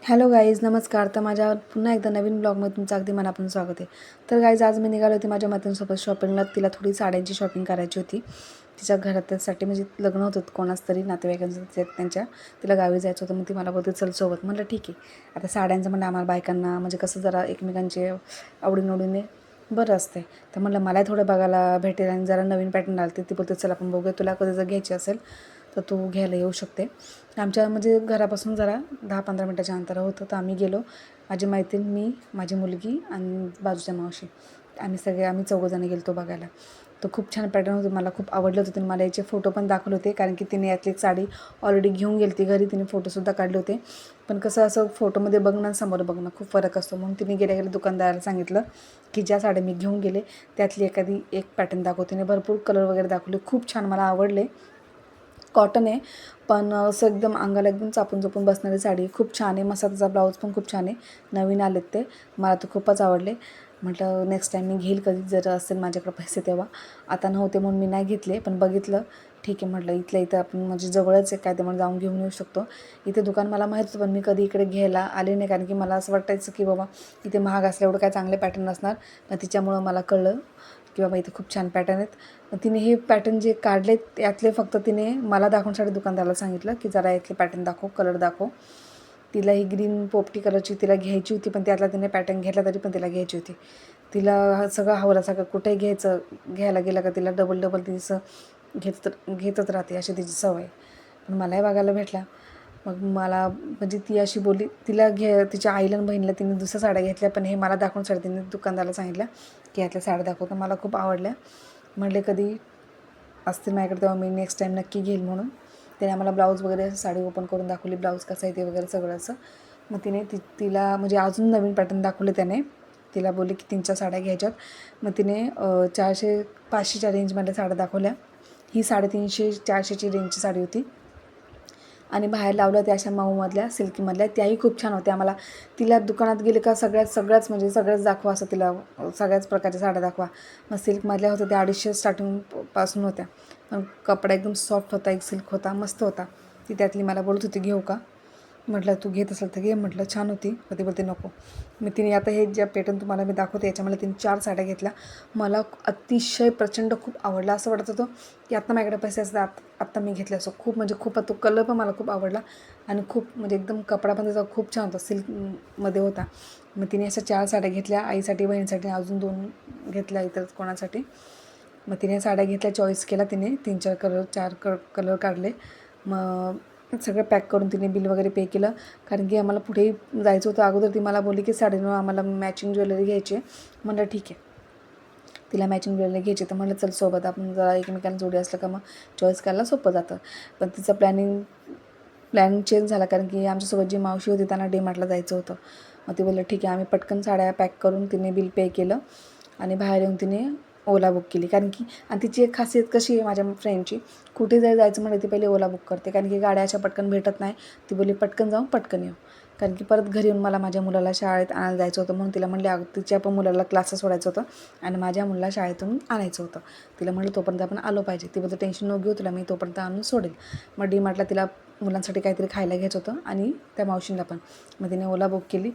Hello guys, नमस्कार. तर माझ्या पुन्हा एकदा नवीन ब्लॉगमध्ये तुमचं अगदी मनापासून स्वागत आहे. तर गाईज, आज मी निघाले होते माझ्या मैत्रिणीसोबत शॉपिंगला. तिला थोडी साड्यांची शॉपिंग करायची होती. तिच्या घरासाठी म्हणजे लग्न होतं कोणाच तरी नातेवाईकांचं त्यांच्या. तिला गावी जायचं होतं. मग ती मला बोलते चल सोबत. म्हटलं ठीक आहे. आता साड्यांचं म्हणलं आम्हाला बायकांना म्हणजे कसं जरा एकमेकांचे आवडीनिवडीने बरं असते. तर म्हटलं मलाही थोडं बघायला भेटेल आणि जरा नवीन पॅटर्न आले. ती बोलते चल आपण बघूया, तुला कधी जर घ्यायची असेल तर तू घ्यायला येऊ शकते. आमच्या म्हणजे घरापासून जरा 10-15 मिनटाच्या अंतरावर होतं. तर आम्ही गेलो, माझी मैत्रीण, मी, माझी मुलगी आणि बाजूच्या मावशी. आम्ही चौघंजणी गेलो तो बघायला. तो खूप छान पॅटर्न होतं, मला खूप आवडलं होतं. मला याचे फोटो पण दाखवले होते, कारण की तिने यातली एक साडी ऑलरेडी घेऊन गेली ती घरी. तिने फोटोसुद्धा काढले होते. पण कसं असं फोटोमध्ये बघणं आणि समोर बघणं खूप फरक असतो. म्हणून तिने गेल्या दुकानदाराला सांगितलं की ज्या साड्या मी घेऊन गेले त्यातली एखादी एक पॅटर्न दाखव. तिने भरपूर कलर वगैरे दाखवले, खूप छान मला आवडले. कॉटन आहे, पण असं एकदम अंगाला एकदम चापून चोपून बसणारी साडी खूप छान आहे. मस्त त्याचा ब्लाऊज पण खूप छान आहे. नवीन आलेत ते, मला तर खूपच आवडले. म्हटलं नेक्स्ट टाईम मी घेईल कधी जर असेल माझ्याकडे पैसे तेव्हा. आता नव्हते म्हणून मी नाही घेतले, पण बघितलं ठीक आहे. म्हटलं इथल्या इथं आपण म्हणजे जवळच आहे काय ते, म्हणून जाऊन घेऊन येऊ शकतो. इथे दुकान मला माहीत होतं, पण मी कधी इकडे घ्यायला आले नाही, कारण की मला असं वाटायचं की बाबा इथे महाग असल्या एवढं काय चांगले पॅटर्न नसणार. पण तिच्यामुळं मला कळलं की बाबा इथे खूप छान पॅटर्न आहेत. तिने हे पॅटर्न जे काढले त्यातले फक्त तिने मला दाखवण्यासाठी दुकानदाराला सांगितलं की जरा यातले पॅटर्न दाखव, कलर दाखव. तिला ही ग्रीन पोपटी कलरची तिला घ्यायची होती, पण त्यातला तिने पॅटर्न घेतला तरी पण तिला घ्यायची होती. तिला सगळं हवलं, सगळं कुठेही घ्यायला गेलं का तिला डबल तिचं घेतच राहते, अशी तिची सवय. पण मलाही बघायला भेटला. मग मला म्हणजे ती अशी बोलली, तिच्या आईला आणि बहिणीला तिने दुसऱ्या साड्या घेतल्या, पण हे मला दाखवण्यासाठी तिने दुकानदाराला सांगितलं की ह्यातल्या साड्या दाखव. तर मला खूप आवडल्या. म्हटले कधी असतील माझ्याकडे तेव्हा मी नेक्स्ट टाईम नक्की घेईल म्हणून. त्याने आम्हाला ब्लाऊज वगैरे साडी ओपन करून दाखवली, ब्लाऊज कसं आहे ते वगैरे सगळं असं. मग तिला म्हणजे अजून नवीन पॅटर्न दाखवले त्याने. तिला बोलले की 3-4 साड्या घ्यायच्यात. मग तिने 400-500च्या रेंजमधल्या साड्या दाखवल्या. ही 350-400ची रेंजची साडी होती. आणि बाहेर लावल्या त्या अशा मऊमधल्या सिल्कीमधल्या, त्याही खूप छान होत्या. आम्हाला तिला दुकानात गेले का सगळ्याच म्हणजे सगळ्याच दाखवा असं, तिला सगळ्याच प्रकारच्या साड्या दाखवा. मग सिल्कमधल्या होत्या त्या 250 स्टार्टिंगपासून होत्या. पण कपडा एकदम सॉफ्ट होता, एक सिल्क होता, मस्त होता. ती त्यातली मला बोलत होती घेऊ का. म्हटलं तू घेत असेल तर घे. म्हटलं छान होती. मग ती बोलते नको. मी तिने आता हे ज्या पॅटर्न तुम्हाला मी दाखवते याच्यामध्ये तिने 4 साड्या घेतल्या. मला अतिशय प्रचंड खूप आवडला. असं वाटत होतं की आत्ता माझ्याकडे पैसे असतात आत्ता मी घेतले असं. खूप म्हणजे खूप, तो कलर पण मला खूप आवडला आणि खूप म्हणजे एकदम कपडा पण त्याचा खूप छान होता, सिल्कमध्ये होता. मग तिने अशा 4 साड्या घेतल्या, आईसाठी, बहिणीसाठी, अजून 2 घेतल्या इतर कोणासाठी. मग तिने साड्या घेतल्या, चॉईस केला तिने. 3-4 कलर, 4 कलर काढले. मग सगळं पॅक करून तिने बिल वगैरे पे केलं, कारण की आम्हाला पुढेही जायचं होतं. अगोदर ती मला बोलली की साडीनं आम्हाला मॅचिंग ज्वेलरी घ्यायची आहे. म्हटलं ठीक आहे, तिला मॅचिंग ज्वेलरी घ्यायची. तर म्हटलं चल सोबत, आपण जरा एकमेकांना जोडी असलं का मग चॉईस करायला सोपं जातं. पण तिचं प्लॅनिंग चेंज झाला, कारण की आमच्यासोबत जी मावशी होती त्यांना डीमार्टला जायचं होतं. मग ती बोललं ठीक आहे. आम्ही पटकन साड्या पॅक करून तिने बिल पे केलं आणि बाहेर येऊन तिने ओला बुक केली. कारण की आणि तिची एक खासियत कशी आहे माझ्या फ्रेंडची, कुठे जायचं म्हणजे ती पहिले ओला बुक करते, कारण की गाड्या अशा पटकन भेटत नाही. ती बोलली पटकन जाऊन पटकन येऊ, कारण की परत घरी येऊन मला माझ्या मुलाला शाळेत आणायला जायचं होतं. म्हणून तिला म्हणले तिच्या पण मुलाला क्लासेस सोडायचं होतं आणि माझ्या मुलाला शाळेतून आणायचं होतं. तिला म्हटलं तोपर्यंत आपण आलो पाहिजे. ती बोलते टेन्शन नको घेऊ, तुला मी तोपर्यंत आणून सोडेल. मग डीमार्टला तिला मुलांसाठी काहीतरी खायला घ्यायचं होतं आणि त्या मावशींना पण. मग तिने ओला बुक केली.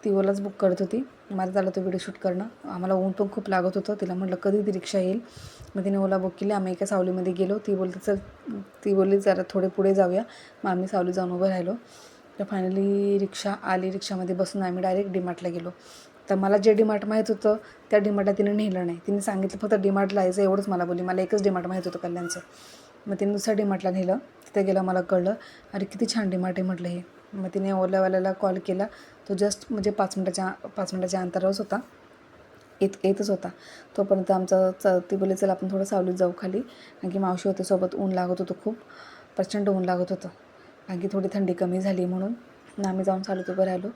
ती ओलाच बुक करत होती. माझं झालं तो व्हिडिओ शूट करणं. आम्हाला ऊन पण खूप लागत होतं. तिला म्हटलं कधी ती रिक्षा येईल. मग तिने ओला बुक केली. आम्ही एका सावलीमध्ये गेलो. ती बोलली जरा थोडे पुढे जाऊया. मग आम्ही सावली जाऊन उभं राहिलो. तर फायनली रिक्षा आली. रिक्षामध्ये बसून आम्ही डायरेक्ट डीमार्टला गेलो. तर मला जे डीमार्ट माहीत होतं त्या डीमार्टला तिने नेलं नाही. तिने सांगितलं फक्त डीमार्टला यायचं एवढंच मला बोलली. मला एकच डीमार्ट माहीत होतं कल्याणचं. मग तिने दुसऱ्या डीमार्टला नेलं. तिथे गेलं, मला कळलं अरे किती छान डीमार्ट आहे म्हटलं हे. मग तिने ओलावाल्याला कॉल केला. तो जस्ट म्हणजे 5 मिनटाच्या अंतरावरच होता, येतच होता. तोपर्यंत ती बोलली चल आपण थोडं सावलीत जाऊ खाली, कारण की मावशी होते सोबत. ऊन लागत होतं, खूप प्रचंड ऊन लागत होतं, कारण की थोडी थंडी कमी झाली म्हणून. आम्ही जाऊन सावलीत उभं राहिलो.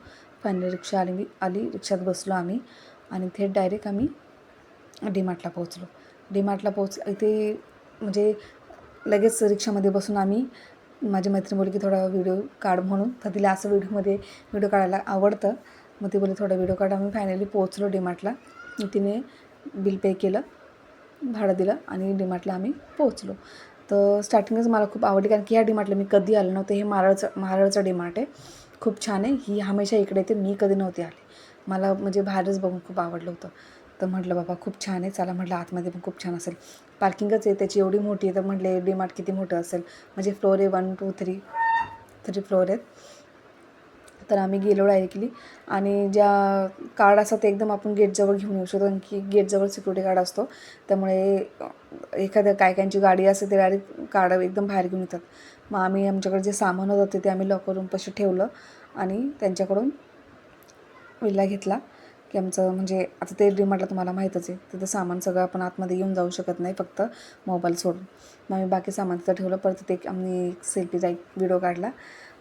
फायनली रिक्षा आली. रिक्षात बसलो आम्ही आणि थेट डायरेक्ट आम्ही डीमार्टला पोहोचलो. इथे म्हणजे लगेच रिक्षामध्ये बसून माझी मैत्रीण बोलली की थोडा व्हिडिओ काढ म्हणून. तर तिला असं व्हिडिओ काढायला आवडतं. मग ती बोलली थोडा व्हिडिओ काढ. आम्ही फायनली पोहोचलो डीमार्टला. तिने बिल पे केलं, भाडं दिलं आणि डीमार्टला आम्ही पोहोचलो. तर स्टार्टिंगच मला खूप आवडली, कारण की ह्या डीमार्टला मी कधी आले नव्हते. हे मारळचं डीमार्ट आहे, खूप छान आहे. ही हमेशा इकडे येते, मी कधी नव्हते आले. मला म्हणजे बाहेरच बघून खूप आवडलं होतं. तर म्हटलं बाबा खूप छान आहे, चला म्हटलं आतमध्ये पण खूप छान असेल. पार्किंगच आहे त्याची एवढी मोठी आहे, तर म्हटले डीमार्ट किती मोठं असेल. म्हणजे फ्लोर आहे 1 2 3 फ्लोर आहेत. तर आम्ही गेलो डायरेक्टली, आणि ज्या कार्ड असतात ते एकदम आपण गेटजवळ घेऊन येऊ शकतो, कारण की गेटजवळ सिक्युरिटी गार्ड असतो. त्यामुळे एखाद्या कायकांची गाडी असते ते डायरेक्ट कार्ड एकदम बाहेर घेऊन येतात. मग आम्ही आमच्याकडे जे सामान होतं ते आम्ही लॉकर रूमपाशी ठेवलं आणि त्यांच्याकडून विल्ला घेतला, की आमचं म्हणजे आता ते डीमार्टला तुम्हाला माहीतच आहे, तिथं सामान सगळं आपण आतमध्ये घेऊन जाऊ शकत नाही, फक्त मोबाईल सोडून. मग आम्ही बाकी सामान तिथं ठेवलं. परत तिथे आम्ही सेल्फीचा एक व्हिडिओ काढला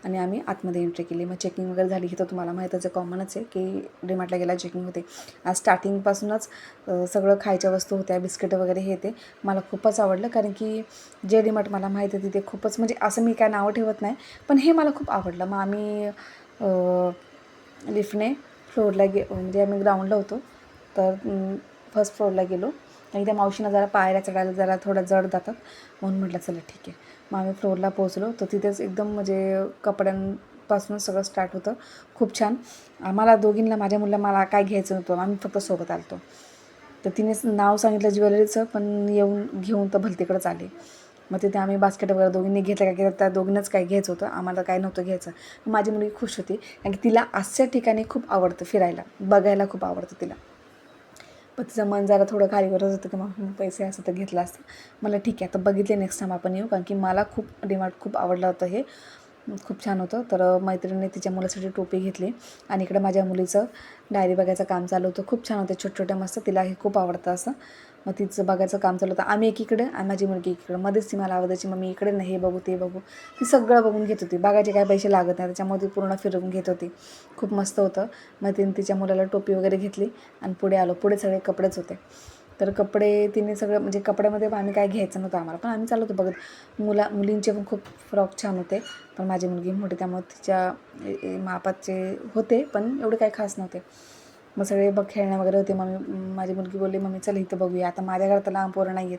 आणि आम्ही आतमध्ये एंट्री केली. मग चेकिंग वगैरे झाली, ही तर तुम्हाला माहीतच आहे, कॉमनच आहे की डीमार्टला गेला चेकिंग होते. आज स्टार्टिंगपासूनच सगळं खायच्या वस्तू होत्या, बिस्किटं वगैरे हे ते मला खूपच आवडलं, कारण की जे डीमार्ट मला माहीत आहे तिथे खूपच म्हणजे असं मी काय नावं ठेवत नाही, पण हे मला खूप आवडलं. मग आम्ही लिफ्टने फ्लोअरला म्हणजे आम्ही ग्राउंडला होतो, तर फर्स्ट फ्लोअरला गेलो, आणि त्या मावशीनं जरा पायऱ्या चढायला जरा थोडं जड जातात, म्हणून म्हटलं चला ठीक आहे. मग आम्ही फ्लोअरला पोहोचलो, तर तिथेच एकदम म्हणजे कपड्यांपासूनच सगळं स्टार्ट होतं, खूप छान. आम्हाला दोघींना, माझ्या मुलीला मला काय घ्यायचं नव्हतं, आम्ही फक्त सोबत आलतो. तर तिनेच नाव सांगितलं ज्वेलरीचं, पण येऊन घेऊन तर भलतीकडंच आले. मग तिथे आम्ही बास्केट वगैरे दोघींनी घेतलं, काय की त्या दोघींनाच काय घ्यायचं होतं, आम्हाला काय नव्हतं घ्यायचं. माझी मुलगी खुश होती, कारण की तिला अशा ठिकाणी खूप आवडतं फिरायला, बघायला खूप आवडतं तिला. पण तिचं मन जरा थोडं खाली करत होतं की मग पैसे असं तर घेतलं असतं. मला ठीक आहे, आता बघितले, नेक्स्ट टाईम आपण येऊ, कारण की मला खूप डीमार्ट खूप आवडलं होतं, हे खूप छान होतं. तर मैत्रिणीने तिच्या मुलासाठी टोपी घेतली, आणि इकडं माझ्या मुलीचं डायरी बघायचं काम चालू होतं. खूप छान होते, छोट्या मस्त, तिला हे खूप आवडतं असं. मग तिचं बघायचं काम चालू होतं. आम्ही एकीकडे आणि माझी मुलगी एकीकडे, मध्येच ती मला आवडायची, मग मी इकडे नाही, हे बघू ते बघू, ती सगळं बघून घेत होती. बघायचे काय पैसे लागत नाही, त्याच्यामुळे ती पूर्ण फिरवून घेत होती, खूप मस्त होतं. मग तिने तिच्या मुलाला टोपी वगैरे घेतली, आणि पुढे आलो. पुढे सगळे कपडेच होते. तर कपडे तिने सगळं म्हणजे कपड्यामध्ये आम्ही काय घ्यायचं नव्हतं आम्हाला, पण आम्ही चालू होतो बघत. मुलींचे पण खूप फ्रॉक छान होते, पण माझी मुलगी मोठी त्यामुळे तिच्या मापाचे होते, पण एवढे काही खास नव्हते. मग सगळे खेळणे वगैरे होते. माझी मुलगी बोलली, मम्मी चल इथं बघूया. आता माझ्या घरात लहान पोरं नाही आहेत,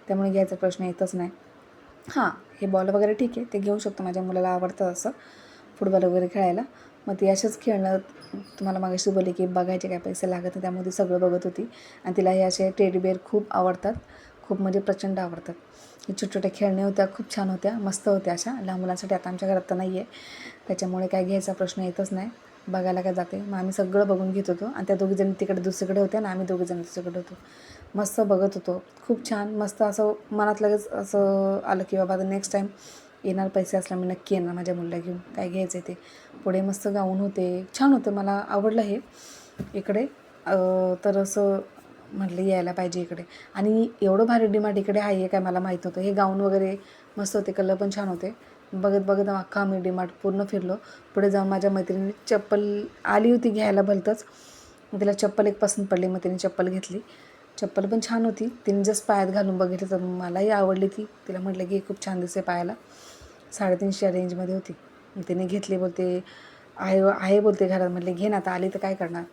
त्यामुळे घ्यायचा प्रश्न येतच नाही. हां, हे बॉल वगैरे ठीक आहे, ते घेऊ शकतो, माझ्या मुलाला आवडतं असं फुटबॉल वगैरे खेळायला. मग ती असेच खेळणं, तुम्हाला मागाशी बोलली की बघायचे काय पैसे लागत नाही, त्यामुळे ती सगळं बघत होती. आणि तिला हे असे टेडी बेअर खूप आवडतात, खूप म्हणजे प्रचंड आवडतात. हे छोट्या खेळणे होत्या, खूप छान होत्या, मस्त होत्या अशा लहान मुलांसाठी. आता आमच्या घरात तर नाही आहे, त्याच्यामुळे काय घ्यायचा प्रश्न येतच नाही, बघायला काय जाते. मग आम्ही सगळं बघून घेत होतो, आणि त्या दोघीजणी तिकडे दुसरीकडे होत्या, आणि आम्ही दोघीजण दुसरीकडे होतो. मस्त बघत होतो, खूप छान मस्त. असं मनात लगेच असं आलं की बाबा आता नेक्स्ट टाईम येणार, पैसे असला मी नक्की येणार माझ्या मुलीला घेऊन, काय घ्यायचं आहे ते. पुढे मस्त गाऊन होते, छान होतं, मला आवडलं हे इकडे. तर असं म्हटलं यायला पाहिजे इकडे. आणि एवढं भारी डीमार्ट इकडे आहे काय मला माहीत नव्हतं. हे गाऊन वगैरे मस्त होते, कलर पण छान होते. बघत बघत अख्खा आम्ही डीमार्ट पूर्ण फिरलो. पुढे जाऊन माझ्या मैत्रिणी चप्पल आली होती घ्यायला भलतंच, मग तिला चप्पल एक पसंत पडली, मग तिने चप्पल घेतली. चप्पल पण छान होती, तिने जस्ट पायात घालून बघितलं तर मलाही आवडली ती. तिला म्हटलं की खूप छान दिसते पायाला, 350 रेंजमध्ये होती. तिने घेतली, बोलते आहे बोलते घरात. म्हटले घे ना, आता आली तर काय करणार.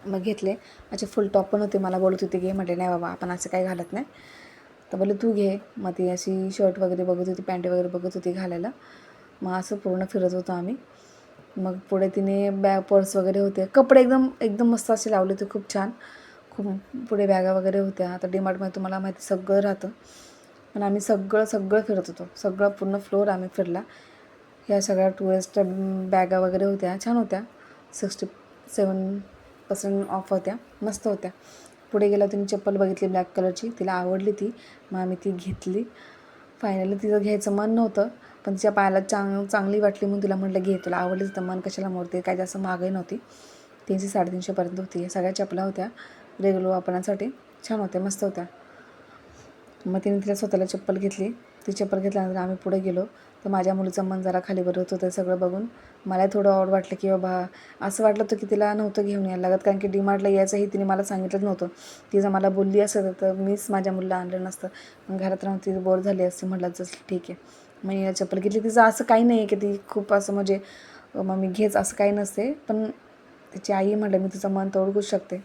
मग घेतले. माझे फुल टॉप पण होते, मला बोलत होते घे, म्हटले नाही बाबा आपण असं काही घालत नाही, तर बोलले तू घे. मग ती अशी शर्ट वगैरे बघत होती, पॅन्ट वगैरे बघत होती घालायला. मग असं पूर्ण फिरत होतो आम्ही. मग पुढे तिने पर्स वगैरे होते, कपडे एकदम एकदम मस्त असे लावले होते, खूप छान. खूप पुढे बॅगा वगैरे होत्या. आता डीमार्टमध्ये तुम्हाला माहिती सगळं राहतं, पण आम्ही सगळं फिरत होतो, सगळं पूर्ण फ्लोअर आम्ही फिरला. ह्या सगळ्या टुरिस्ट बॅगा वगैरे होत्या, छान होत्या, 67% ऑफ होत्या, मस्त होत्या. पुढे गेला तिने चप्पल बघितली ब्लॅक कलरची, तिला आवडली ती, मग आम्ही ती घेतली. फायनली तिचं घ्यायचं मन नव्हतं, पण तिच्या पायाला चांगली वाटली म्हणून तिला म्हटलं घे, तुला आवडली तर मन कशाला मोडते. काय जास्त महागही नव्हती, 300-350पर्यंत होती. या सगळ्या चपला होत्या रेग्युलर वापरण्यासाठी, छान होत्या, मस्त होत्या. मग तिने तिला स्वतःला चप्पल घेतली. ती चप्पल घेतल्यानंतर आम्ही पुढे गेलो, तर माझ्या मुलीचं मन जरा खाली भरत होतं सगळं बघून. मला थोडं ऑड वाटलं की बाबा, असं वाटलं होतं की तिला नव्हतं घेऊन यायला लागत, कारण की डीमार्टला यायचंही तिने मला सांगितलंच नव्हतं. ती जर मला बोलली असं तर मीच माझ्या मुलीला आणलं नसतं, मग घरात राहून ती बोर झाली असते. म्हटलं जसं ठीक आहे, मग या चप्पल घेतली. तिचं असं काही नाही आहे की ती खूप असं म्हणजे मग मी घेच असं काही नसते, पण तिची आई म्हटलं मी तिचं मन तोडूच शकते.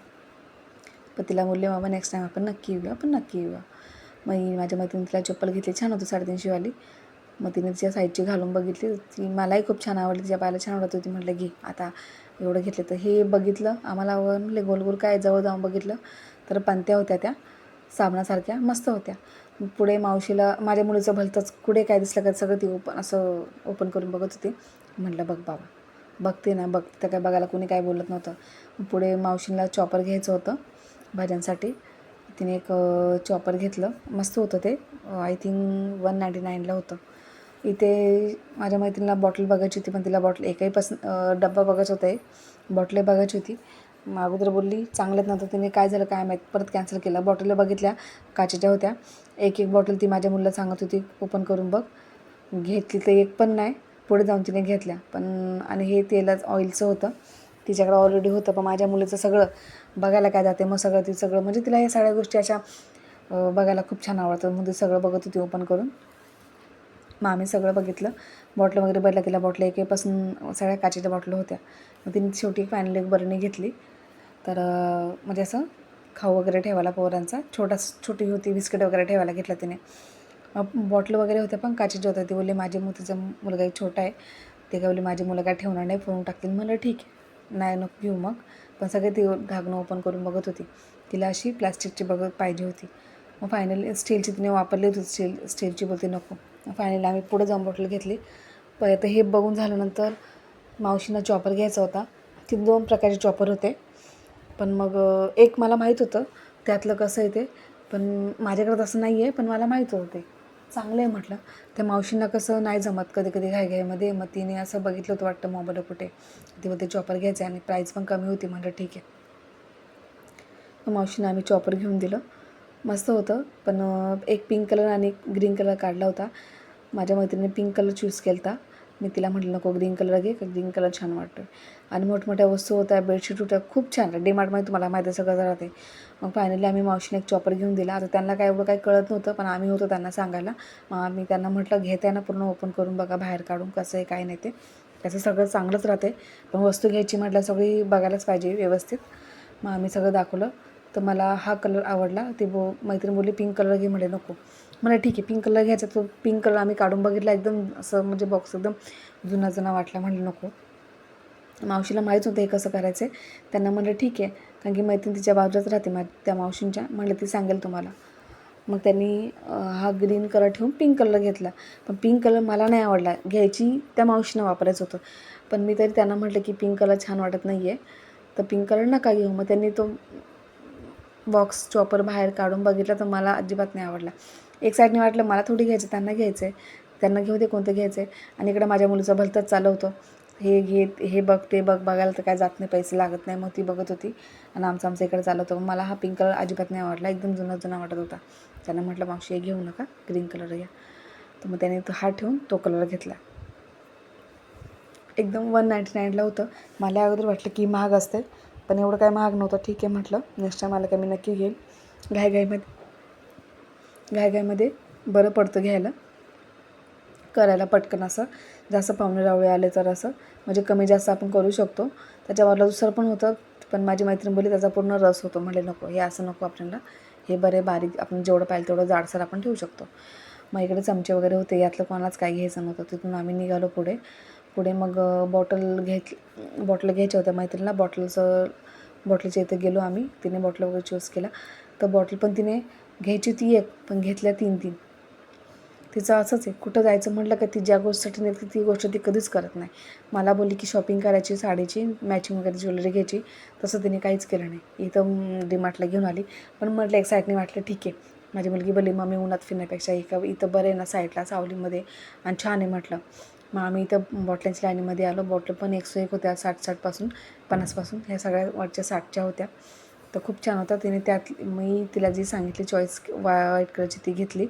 पण तिला बोलले बाबा नेक्स्ट टाईम आपण नक्की येऊया, आपण नक्की येऊया. मग माझ्या मैत्रिणीने तिला चप्पल घेतली, छान होती 350वाली. मग तिने तिच्या साईजची घालून बघितली, ती मलाही खूप छान आवडली, तिच्या पायाला छान वाटत होती. म्हटलं घे आता, एवढं घेतलं. तर हे बघितलं आम्हाला, म्हणले गोल गोल काय, जवळ जाऊन बघितलं तर पंत्या होत्या, त्या साबणासारख्या मस्त होत्या. पुढे मावशीला माझ्या मुलीचं भलतंच, पुढे काय दिसलं का सगळं ती ओपन करून बघत होती. म्हटलं बघ बाबा, बघते ना, बघते तर काय, बघायला कोणी काय बोलत नव्हतं. पुढे मावशीला चॉपर घ्यायचं होतं भाज्यांसाठी. तिने एक चॉपर घेतलं, मस्त होतं ते, आय थिंक 199ला होतं. इथे माझ्या मैत्रिणीला बॉटल बघायची होती, पण तिला बॉटल डब्बा बघायचा होता, एक बॉटले बघायची होती. मग अगोदर बोलली चांगल्यात नव्हतं, तिने काय झालं काय माहीत परत कॅन्सल केलं. बॉटल्या बघितल्या, काचेच्या होत्या. एक बॉटल ती माझ्या मुलीला सांगत होती ओपन करून बघ. घेतली तर एक पण नाही, पुढे जाऊन तिने घेतल्या पण. आणि हे तेलाच ऑइलचं होतं, तिच्याकडे ऑलरेडी होतं. पण माझ्या मुलीचं सगळं बघायला काय जाते, मग सगळं ती सगळं म्हणजे तिला हे सगळ्या गोष्टी अशा बघायला खूप छान आवडतात. मग ती सगळं बघत होती ओपन करून. मग आम्ही सगळं बघितलं, बॉटल वगैरे बघितल्या. तिला बॉटल एकेपासून सगळ्या काचेच्या बॉटल होत्या. मग तिने शेवटी फायनली एक बरणी घेतली. तर म्हणजे असं खाऊ वगैरे ठेवायला पोरांचा, छोटी होती, बिस्किट वगैरे ठेवायला घेतला तिने. बॉटल वगैरे होत्या पण काचेच्या होत्या. ती बोलली तिचा मुलगा एक छोटा आहे, ते काय बोलली माझी मुलं काय ठेवणार नाही, फोडून टाकतील. म्हणलं ठीक आहे, नाही नको घेऊ मग. पण सगळे ती ढाकणं ओपन करून बघत होती, तिला अशी प्लॅस्टिकची पाहिजे होती. मग फायनली स्टीलची तिने वापरली होती, स्टीलची बोलते नको. फायनली आम्ही पुढे जाऊन बॉटल घेतली. परत हे बघून झाल्यानंतर मावशीनं चॉपर घ्यायचा होता. ती 2 प्रकारचे चॉपर होते. पण मग एक मला माहीत होतं त्यातलं कसं आहे ते, पण माझ्याकडे तसं नाही आहे, पण मला माहीत होतं ते चांगलं आहे. म्हटलं त्या मावशींना कसं नाही जमत कधी कधी घाईघाईमध्ये. मग तिने असं बघितलं होतं वाटतं मोबाईल कुठे, तेव्हा ते चॉपर घ्यायचं आणि प्राईस पण कमी होती. म्हटलं ठीक आहे. मग मावशीनं आम्ही चॉपर घेऊन दिलं, मस्त होतं. पण एक पिंक कलर आणि ग्रीन कलर काढला होता. माझ्या मैत्रिणीने पिंक कलर चूज केला होता. मी तिला म्हटलं नको ग्रीन कलर घे, का ग्रीन कलर छान वाटतो. आणि मोठमोठ्या वस्तू होत्या, बेडशीट होत्या, खूप छान. डीमार्टमध्ये तुम्हाला माहिती आहे सगळं राहते. मग फायनली आम्ही मावशीने एक चॉपर घेऊन दिला. आता त्यांना काय एवढं काही कळत नव्हतं, पण आम्ही होतो त्यांना सांगायला. मग आम्ही त्यांना म्हटलं घेते ना, पूर्ण ओपन करून बघा, बाहेर काढून कसं आहे काय नाही ते, त्याचं सगळं चांगलंच राहते. पण वस्तू घ्यायची म्हटलं सगळी बघायलाच पाहिजे व्यवस्थित. मग आम्ही सगळं दाखवलं. तर मला हा कलर आवडला. ती मैत्रीण बोलली पिंक कलर घे, म्हणे नको. मला ठीक आहे पिंक कलर घ्यायचा. तो पिंक कलर आम्ही काढून बघितला, एकदम असं म्हणजे बॉक्स एकदम जुना वाटला. म्हटलं नको. मावशीला माहीत होतं हे कसं करायचं आहे. त्यांना म्हटलं ठीक आहे, कारण की मैत्रीण तिच्या बाजूलाच राहते त्या मावशींच्या. म्हटलं ती सांगेल तुम्हाला. मग त्यांनी हा ग्रीन कलर ठेवून पिंक कलर घेतला. पण पिंक कलर मला नाही आवडला, घ्यायची त्या मावशीनं वापरायचं होतं. पण मी तरी त्यांना म्हटलं की पिंक कलर छान वाटत नाही आहे, तर पिंक कलर नका घेऊ. मग त्यांनी तो बॉक्स चॉपर बाहेर काढून बघितला, तर मला अजिबात नाही आवडला. एक साईडने वाटलं मला थोडी घ्यायचं, त्यांना घ्यायचं आहे, त्यांना घेऊ दे कोणतं घ्यायचं आहे. आणि इकडं माझ्या मुलीचं भलतंच चाललं होतं, हे घे, हे बघ, ते बघ. बघायला तर काय जात नाही, पैसे लागत नाही. मग ती बघत होती आणि आमचं इकडे चाललं होतं. मला हा पिंक कलर अजिबात नाही आवडला, एकदम जुना वाटत होता. त्यांना म्हटलं मावशी हे घेऊ नका, ग्रीन कलर घ्या. तर मग त्याने तो हा ठेवून तो कलर घेतला. एकदम 199ला होतं. मला अगोदर वाटलं की महाग असते, पण एवढं काय महाग नव्हतं. ठीक आहे म्हटलं, नेक्स्ट टाईम आलं का मी नक्की घेईन. घाईघाईमध्ये बरं पडतं घ्यायला, करायला पटकन. असं जास्त पाहुणे रावळे आले तर असं म्हणजे कमी जास्त आपण करू शकतो. त्याच्यावरला दुसरं पण होतं, पण माझी मैत्रीण बोलली त्याचा पूर्ण रस होतो. म्हटले नको, हे असं नको आपल्याला, हे बरे बारीक, आपण जेवढं पाहिजे तेवढं जाडसर आपण ठेवू शकतो. मग इकडे चमचे वगैरे होते, यातलं कोणालाच काय घ्यायचं नव्हतं. तिथून आम्ही निघालो पुढे मग बॉटल घ्यायच्या होत्या मैत्रिणीला. बॉटलच्या इथे गेलो आम्ही, तिने बॉटल वगैरे चूज केला. तर बॉटल पण तिने घ्यायची होती एक, पण घेतल्या 3. तिचं असंच आहे, कुठं जायचं म्हटलं का ती ज्या गोष्टीसाठी नेते ती गोष्ट ती कधीच करत नाही. मला बोलली की शॉपिंग करायची, साडीची मॅचिंग वगैरे ज्वेलरी घ्यायची, तसं तिने काहीच केलं नाही. इथं डीमार्टला घेऊन आली. पण म्हटलं एक साईडने वाटलं ठीक आहे. माझी मुलगी बोलली मम्मी उन्हात फिरण्यापेक्षा इथं बरं आहे ना साईडला सावलीमध्ये, आणि छान आहे म्हटलं. मग आम्ही इथं बॉटलांच्या लाईनीमध्ये आलो. बॉटल पण 101 होत्या, 60 50 ह्या सगळ्या वरच्या 60च्या होत्या. तर खूप छान होता. मी तिला जी सांगितली चॉईस व्हाईट कलरची ती घेतली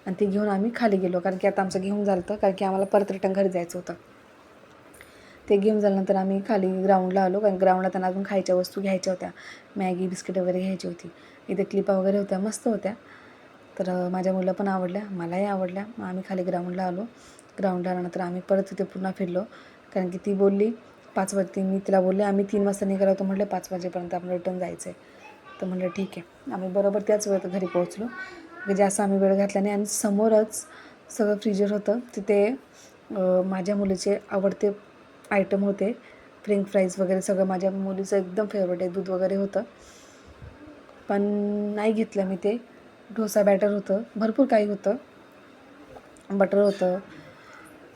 आणि ती घेऊन आम्ही खाली गेलो. कारण की आता आमचं घेऊन झालं होतं, कारण की आम्हाला परत रिटर्न घरी जायचं होतं. ते घेऊन झाल्यानंतर आम्ही खाली ग्राउंडला आलो, कारण ग्राउंडला त्यांना अजून खायच्या वस्तू घ्यायच्या होत्या, मॅगी बिस्किट वगैरे घ्यायची होती. इथे क्लिपा वगैरे होत्या, मस्त होत्या. तर माझ्या मुलं पण आवडल्या, मलाही आवडल्या. मग आम्ही खाली ग्राउंडला आलो. ग्राउंडला आल्यानंतर आम्ही परत तिथे पुन्हा फिरलो, कारण की ती बोलली 5 वाजता. मी तिला बोलले आम्ही 3 वाजता निघालो होतो, म्हटलं 5 वाजेपर्यंत आपण रिटर्न जायचं आहे. तर म्हटलं ठीक आहे. आम्ही बरोबर त्याच वेळेत घरी पोहोचलो. जास्त आम्ही वेळ घातला नाही. आणि समोरच सगळं फ्रीजर होतं, तिथे माझ्या मुलीचे आवडते आयटम होते, फ्रेंच फ्राईज वगैरे सगळं माझ्या मुलीचं एकदम फेवरेट आहे. दूध वगैरे होतं, पण नाही घेतलं मी ते. डोसा बॅटर होतं, भरपूर काही होतं, बटर होतं.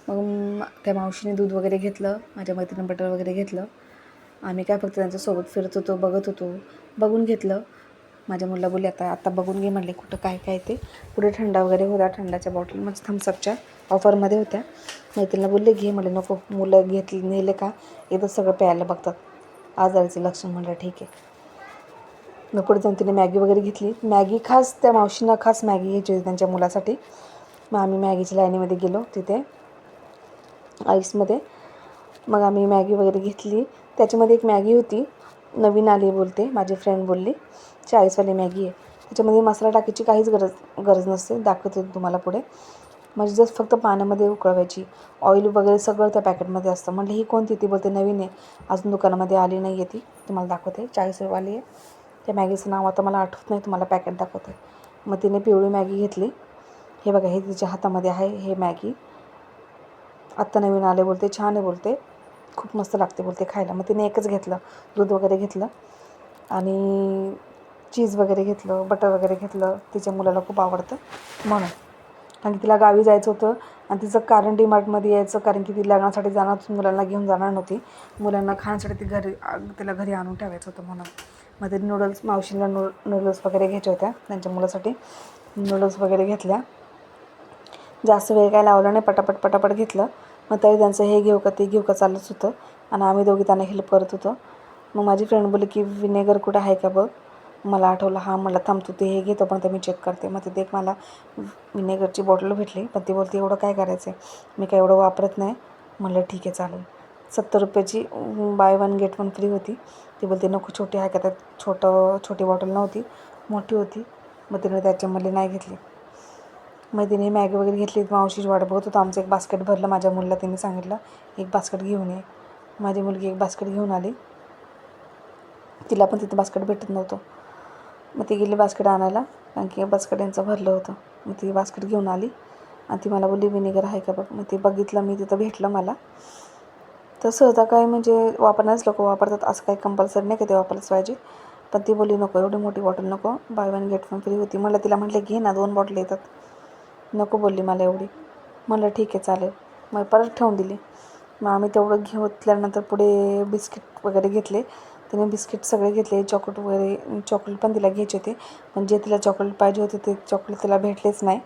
मग त्या मावशीने दूध वगैरे घेतलं, माझ्या मैत्रिणीनं बटर वगैरे घेतलं. आम्ही काय फक्त त्यांच्यासोबत फिरत होतो, बघत होतो. बघून घेतलं. माझ्या मुलीला बोलले आता बघून घे म्हणले कुठं काय काय ते. पुढे थंडा वगैरे होता, थंडाच्या बॉटल म्हणजे थम्सअपच्या ऑफरमध्ये होत्या. मैत्रिणीला बोलले घे म्हणले. नको, मुलं नेले का एकदा सगळं प्यायला बघतात, आजाराचे लक्षण. म्हणलं ठीक आहे. मग पुढे जाऊन तिने मॅगी वगैरे घेतली. मॅगी खास त्या मावशींना खास मॅगी घ्यायची होती त्यांच्या मुलासाठी. मग आम्ही मॅगीच्या लाईनीमध्ये गेलो तिथे आईसमध्ये. मग आम्ही मॅगी वगैरे घेतली. त्याच्यामध्ये एक मॅगी होती, नवीन आली बोलते, माझी फ्रेंड बोलली 40वाली मॅगी आहे. त्याच्यामध्ये मसाला टाकायची काहीच गरज नसते, दाखवते तुम्हाला पुढे. म्हणजे जस्ट फक्त पाण्यामध्ये उकळवायची. ऑइल वगैरे सगळं त्या पॅकेटमध्ये असतं. म्हटलं ही कोणती? ती बोलते नवीन आहे, अजून दुकानामध्ये आली नाही आहे, ती तुम्हाला दाखवते, 40वाली आहे. त्या मॅगीचं नाव आता मला आठवत नाही, तुम्हाला पॅकेट दाखवते. मग तिने पिवळी मॅगी घेतली. हे बघा, हे तिच्या हातामध्ये आहे. हे मॅगी आत्ता नवीन आले बोलते, छान आहे बोलते, खूप मस्त लागते बोलते खायला. मग तिने एकच घेतलं, दूध वगैरे घेतलं आणि चीज वगैरे घेतलं, बटर वगैरे घेतलं. तिच्या मुलाला खूप आवडतं म्हणून. आणि तिला गावी जायचं होतं आणि तिचं कारण डीमार्टमध्ये यायचं, कारण की ती लग्नासाठी जाणार, मुलांना घेऊन जाणार नव्हती. मुलांना खाण्यासाठी तिला घरी आणून ठेवायचं होतं म्हणून. मग ते मावशीला नूडल्स वगैरे घ्यायच्या होत्या त्यांच्या मुलासाठी. नूडल्स वगैरे घेतल्या. जास्त वेळ काय लावला नाही, पटापट घेतलं. मग तरी त्यांचं हे घेऊ का ते घेऊ का चालूच होतं. आणि आम्ही दोघी त्यांना हेल्प करत होतो. मग माझी फ्रेंड बोलली की विनेगर कुठं आहे का बघ. मला आठवलं, हां मला थांबतो, ते हे घेतो पण ते मी चेक करते. मग तिथे एक मला विनेगरची बॉटल भेटली, पण ती बोलते एवढं काय करायचं आहे, मी काय एवढं वापरत नाही. म्हणलं ठीक आहे चालेल. 70 रुपयाची बाय 1 गेट 1 फ्री होती. ती बोलते नको, छोटी आहे का? त्यात छोटी बॉटल नव्हती, मोठी होती. मग तिने त्याच्यामध्ये नाही घेतली. मग तिने मॅगी वगैरे घेतली. मावशीची वाट बघत होतो. आमचं एक बास्केट भरलं. माझ्या मुलीला तिने सांगितलं एक बास्केट घेऊन ये. माझी मुलगी एक बास्केट घेऊन आली. तिला पण तिथं बास्केट भेटत नव्हतं. मग ती गेली बास्केट आणायला, कारण की बास्केट यांचं भरलं होतं. मग ती बास्केट घेऊन आली आणि ती मला बोलली विनेगर आहे का बघ. मग ते बघितलं मी, तिथं भेटलं मला. तसं होतं काय, म्हणजे वापरणारच लोक वापरतात, असं काही कंपल्सरी नाही की ते वापरलंच पाहिजे. पण ती बोलली नको, एवढी मोठी बॉटल नको, बाय 1 गेट 1 फ्री होती. तिला म्हटलं घे ना, 2 बॉटल येतात. नको बोलली मला एवढी. म्हणलं ठीक आहे चालेल. मग परत ठेवून दिली. मग आम्ही तेवढं घेतल्यानंतर पुढे बिस्किट वगैरे घेतले. तिने बिस्किट सगळे घेतले. चॉकलेट पण तिला घ्यायचे होते, पण जे तिला चॉकलेट पाहिजे होते ते चॉकलेट तिला भेटलेच नाही.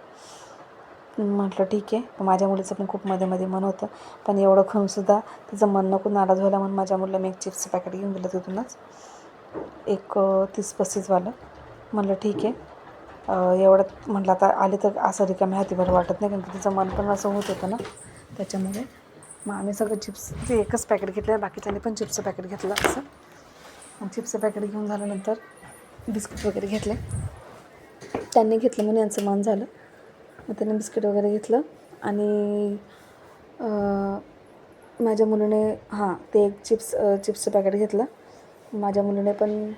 म्हटलं ठीक आहे. पण माझ्या मुलीचं पण खूप मध्ये मन होतं, पण एवढं खाऊनसुद्धा तिचं मन नको नाराज व्हायला म्हणून माझ्या मुलीला मी एक चिप्सचं पॅकेट घेऊन दिलं तिथूनच, एक 30-35वालं. म्हटलं ठीक आहे. एवढं म्हटलं आता आले तर असं रिकाम्या हाती बरं वाटत नाही, कारण की तिचं मन पण असं होत होतं ना, त्याच्यामुळे. मग आम्ही सगळं चिप्सचे एकच पॅकेट घेतलं, बाकीच्यांनी पण चिप्सचं पॅकेट घेतलं असं. आणि चिप्सचं पॅकेट घेऊन झाल्यानंतर बिस्किट वगैरे घेतले. त्यांनी घेतलं म्हणून यांचं मन झालं. मग त्यांनी बिस्किट वगैरे घेतलं आणि माझ्या मुलीने ते एक चिप्सचं पॅकेट घेतलं. माझ्या मुलीने पण.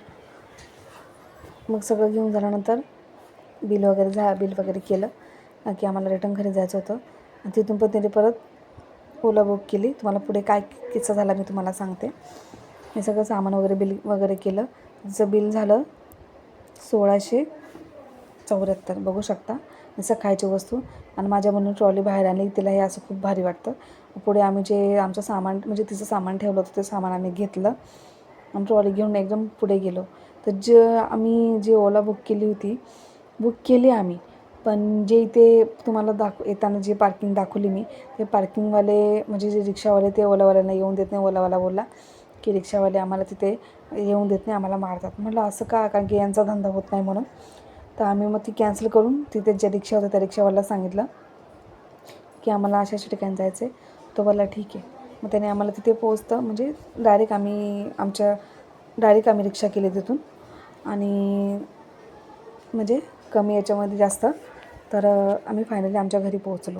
मग सगळं घेऊन झाल्यानंतर बिल वगैरे केलं, की आम्हाला रिटर्न घरी जायचं होतं. आणि तिथून पण तिने परत ओला बुक केली. तुम्हाला पुढे काय किस्सा झाला मी तुम्हाला सांगते. हे सगळं सामान वगैरे बिल वगैरे केलं. तिचं बिल झालं 1674, बघू शकता. जसं खायची वस्तू. आणि माझ्या मुलीने ट्रॉली बाहेर आणली. तिला हे असं खूप भारी वाटतं. पुढे आम्ही जे आमचं सामान, म्हणजे तिचं सामान ठेवलं होतं, ते सामान आम्ही घेतलं आणि ट्रॉली घेऊन एकदम पुढे गेलो. तर आम्ही जी ओला बुक केली आम्ही, पण जे इथे तुम्हाला येताना जे पार्किंग दाखवली मी, ते पार्किंगवाले म्हणजे जे रिक्षावाले, ते ओलावाल्यांना येऊन देत नाही. ओलावाला बोलला की रिक्षावाले आम्हाला तिथे येऊन देत नाही, आम्हाला मारतात. म्हटलं असं का? कारण की यांचा धंदा होत नाही म्हणून. तर आम्ही मग ती कॅन्सल करून तिथे ज्या रिक्षा होत्या त्या रिक्षावाल्याला सांगितलं की आम्हाला अशा ठिकाणी जायचं आहे. तो बोलला ठीक आहे. मग त्याने आम्हाला तिथे म्हणजे डायरेक्ट आम्ही रिक्षा केली तिथून. आणि म्हणजे कमी याच्यामध्ये जास्त. तर आम्ही फायनली आमच्या घरी पोहोचलो.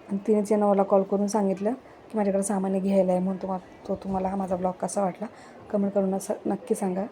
आणि तिनेच मला कॉल करून सांगितलं की माझ्याकडे सामान घ्यायला आहे म्हणून. तुम्हाला हा माझा ब्लॉग कसा वाटला कमेंट करून नक्की सांगा.